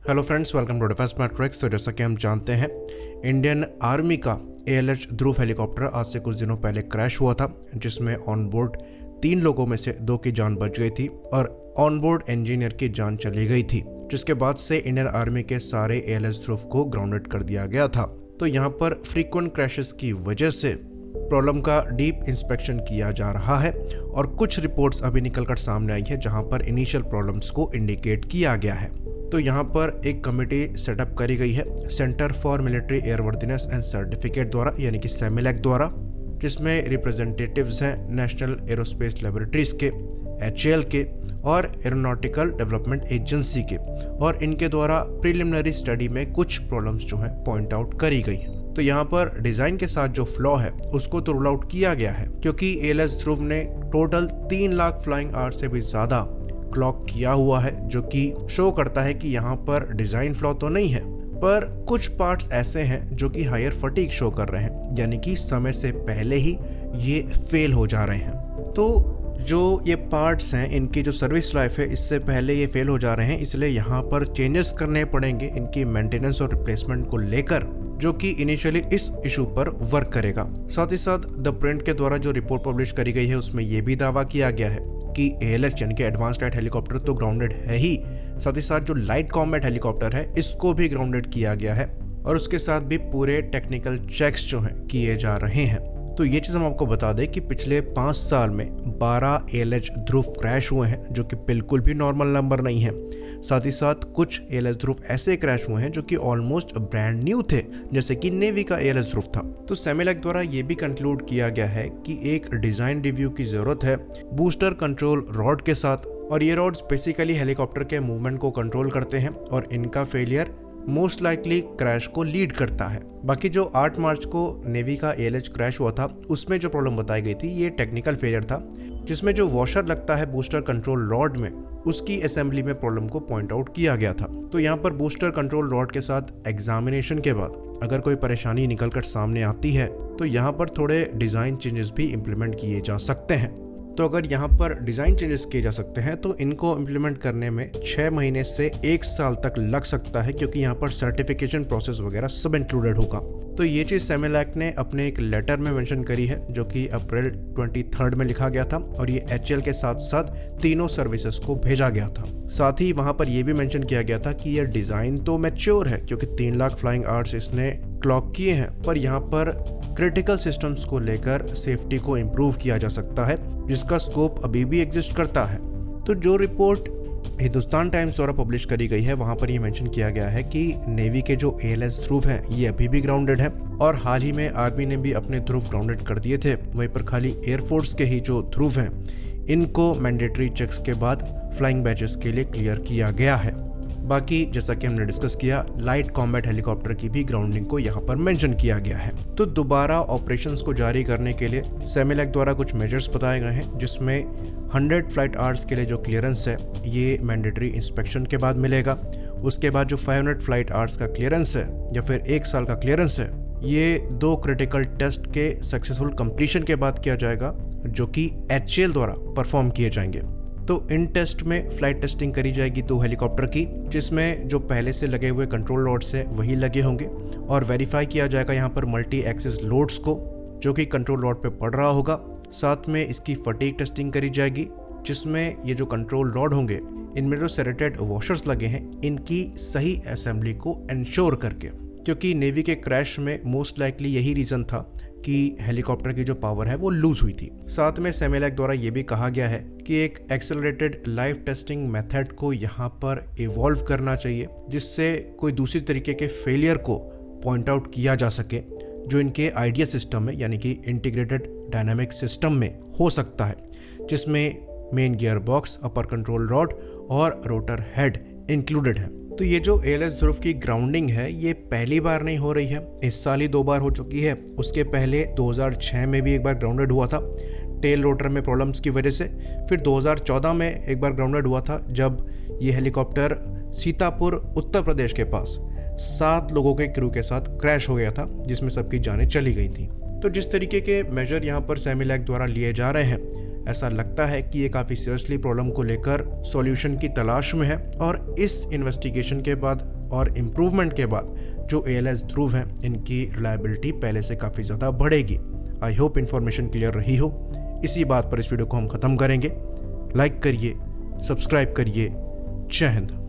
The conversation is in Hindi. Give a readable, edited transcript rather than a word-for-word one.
Hello friends, welcome to defence smart tracks. तो जैसा कि हम जानते हैं, इंडियन आर्मी का ALH ध्रुव हेलीकॉप्टर आज से कुछ दिनों पहले क्रैश हुआ था, जिसमें ऑन बोर्ड 3 लोगों में से 2 की जान बच गई थी और ऑन बोर्ड इंजीनियर की जान चली गई थी, जिसके बाद से इंडियन आर्मी के सारे ALH ध्रुव को ग्राउंडेड कर दिया गया था। तो यहाँ पर फ्रीक्वेंट क्रैशेस की वजह से प्रॉब्लम का डीप इंस्पेक्शन किया जा रहा है और कुछ रिपोर्ट्स अभी निकलकर सामने आई है जहां पर इनिशियल प्रॉब्लम्स को इंडिकेट किया गया है। तो यहाँ पर एक कमेटी सेटअप करी गई है centre for military airworthiness and certificate द्वारा, यानी कि सेमिलैक द्वारा, जिसमें रिप्रेजेंटेटिव्स हैं नेशनल एरोस्पेस लेबोरेटरीज के, HAL के और एरोनॉटिकल डेवलपमेंट एजेंसी के, और इनके द्वारा प्रिलिमिनरी स्टडी में कुछ प्रॉब्लम्स जो है पॉइंट आउट करी गई है। तो यहाँ पर डिजाइन के साथ जो फ्लॉ है उसको तो रूल आउट किया गया है, क्योंकि ALH ध्रुव ने टोटल 3 लाख फ्लाइंग आवर्स से भी ज्यादा क्लॉक किया हुआ है, जो कि शो करता है कि यहाँ पर डिजाइन फ्लॉ तो नहीं है, पर कुछ पार्ट्स ऐसे हैं जो कि हायर फटीग शो कर रहे हैं, यानी कि समय से पहले ही ये फेल हो जा रहे हैं। तो जो ये पार्ट्स हैं, इनकी जो सर्विस लाइफ है इससे पहले ये फेल हो जा रहे हैं, इसलिए यहाँ पर चेंजेस करने पड़ेंगे इनकी मेंटेनेंस और रिप्लेसमेंट को लेकर, जो कि इनिशियली इस इशू पर वर्क करेगा। साथ ही साथ द प्रिंट के द्वारा जो रिपोर्ट पब्लिश करी गई है उसमें यह भी दावा किया गया है कि ALH यानी कि एडवांस लाइट हेलीकॉप्टर तो ग्राउंडेड है ही, साथ ही साथ जो लाइट कॉम्बैट हेलीकॉप्टर है इसको भी ग्राउंडेड किया गया है और उसके साथ भी पूरे टेक्निकल चेक्स जो हैं किए जा रहे हैं। तो ये चीज़ हम आपको बता दें कि पिछले 5 साल में 12 ALH ध्रुव क्रैश हुए हैं, जो कि बिल्कुल भी नॉर्मल नंबर नहीं है। साथ ही साथ कुछ ALH ध्रुव ऐसे क्रैश हुए हैं जो कि ऑलमोस्ट ब्रांड न्यू थे, जैसे कि नेवी का ALH ध्रुव था। तो सेमिलैक द्वारा ये भी कंक्लूड किया गया है कि एक डिजाइन रिव्यू की जरूरत है बूस्टर कंट्रोल रॉड के साथ, और ये रॉड्स बेसिकली हेलीकॉप्टर के मूवमेंट को कंट्रोल करते हैं और इनका फेलियर मोस्ट लाइकली क्रैश को लीड करता है। बाकी जो 8 मार्च को नेवी का ALH क्रैश हुआ था उसमें जो प्रॉब्लम बताई गई थी ये टेक्निकल फेलियर था, जिसमें जो वॉशर लगता है बूस्टर कंट्रोल रॉड में उसकी असेंबली में प्रॉब्लम को पॉइंट आउट किया गया था। तो यहाँ पर बूस्टर कंट्रोल रॉड के साथ एग्जामिनेशन के बाद अगर कोई परेशानी निकलकर सामने आती है तो यहाँ पर थोड़े डिजाइन चेंजेस भी इम्प्लीमेंट किए जा सकते हैं। तो अगर यहाँ पर डिज़ाइन चेंजेस किए जा सकते हैं तो इनको इम्प्लीमेंट करने में 6 महीने से 1 साल तक लग सकता है, क्योंकि यहाँ पर सर्टिफिकेशन प्रोसेस वगैरह सब इंक्लूडेड होगा। तो ये चीज़ सेमिलैक ने अपने एक लेटर में मेंशन करी है, जो कि अप्रैल 23 में लिखा गया था, और ये HAL के साथ साथ तीनों सर्विसेज को भेजा गया था। साथ ही वहाँ पर यह भी मेंशन किया गया था कि यह डिज़ाइन तो मैच्योर है, क्योंकि 3 लाख फ्लाइंग आवर्स इसने क्लॉक किए हैं, पर यहाँ पर क्रिटिकल सिस्टम्स को लेकर सेफ्टी को इम्प्रूव किया जा सकता है, जिसका स्कोप अभी भी एग्जिस्ट करता है। तो जो रिपोर्ट हिंदुस्तान टाइम्स द्वारा पब्लिश करी गई है वहां पर ये मेंशन किया गया है कि नेवी के जो ALH ध्रुव हैं ये अभी भी ग्राउंडेड है, और हाल ही में आर्मी ने भी अपने ध्रुव ग्राउंडेड कर दिए थे। वहीं पर खाली एयरफोर्स के ही जो ध्रुव हैं इनको मैंडेटरी चेक्स के बाद फ्लाइंग बैचेस के लिए क्लियर किया गया है। बाकी जैसा कि हमने डिस्कस किया, लाइट कॉम्बैट हेलीकॉप्टर की भी ग्राउंडिंग को यहाँ पर मेंशन किया गया है। तो दोबारा ऑपरेशंस को जारी करने के लिए सेमिलैक द्वारा कुछ मेजर्स बताए गए हैं, जिसमें 100 फ्लाइट आवर्स के लिए जो क्लियरेंस है ये मैंडेटरी इंस्पेक्शन के बाद मिलेगा। उसके बाद जो 500 फ्लाइट आवर्स का क्लियरेंस है या फिर 1 साल का क्लियरेंस है, ये 2 क्रिटिकल टेस्ट के सक्सेसफुल कंप्लीशन के बाद किया जाएगा, जो कि HAL द्वारा परफॉर्म किए जाएंगे। तो इन टेस्ट में फ्लाइट टेस्टिंग करी जाएगी 2 हेलीकॉप्टर की, जिसमें जो पहले से लगे हुए कंट्रोल रॉड्स है वही लगे होंगे, और वेरीफाई किया जाएगा यहाँ पर मल्टी एक्सिस लोड्स को, जो कि कंट्रोल रॉड पे पड़ रहा होगा। साथ में इसकी फटीग टेस्टिंग करी जाएगी, जिसमें ये जो कंट्रोल रॉड होंगे इनमें जो सेरेटेड वॉशर्स लगे हैं इनकी सही असेंबली को इंश्योर करके, क्योंकि नेवी के क्रैश में मोस्ट लाइकली यही रीजन था कि हेलीकॉप्टर की जो पावर है वो लूज हुई थी। साथ में सेमिलैक द्वारा ये भी कहा गया है कि एक एक्सेलरेटेड लाइव टेस्टिंग मेथड को यहाँ पर इवॉल्व करना चाहिए, जिससे कोई दूसरी तरीके के फेलियर को पॉइंट आउट किया जा सके जो इनके आइडिया सिस्टम में, यानी कि इंटीग्रेटेड डायनामिक सिस्टम में हो सकता है, जिसमें main gear box, upper control rod और रोटर हेड इंक्लूडेड है। तो ये जो ALH ध्रुव की ग्राउंडिंग है ये पहली बार नहीं हो रही है, इस साल ही 2 बार हो चुकी है। उसके पहले 2006 में भी एक बार ग्राउंडेड हुआ था टेल रोटर में प्रॉब्लम्स की वजह से। फिर 2014 में एक बार ग्राउंडेड हुआ था जब ये हेलीकॉप्टर सीतापुर उत्तर प्रदेश के पास 7 लोगों के क्रू के साथ क्रैश हो गया था, जिसमें सबकी जानें चली गई थी। तो जिस तरीके के मेजर यहाँ पर सेमिलैक द्वारा लिए जा रहे हैं ऐसा लगता है कि ये काफ़ी सीरियसली प्रॉब्लम को लेकर सॉल्यूशन की तलाश में है और इस इन्वेस्टिगेशन के बाद और इम्प्रूवमेंट के बाद जो ALS ध्रुव हैं इनकी रिलायबिलिटी पहले से काफ़ी ज़्यादा बढ़ेगी। आई होप इन्फॉर्मेशन क्लियर रही हो। इसी बात पर इस वीडियो को हम ख़त्म करेंगे। लाइक करिए, सब्सक्राइब करिए। जय हिंद।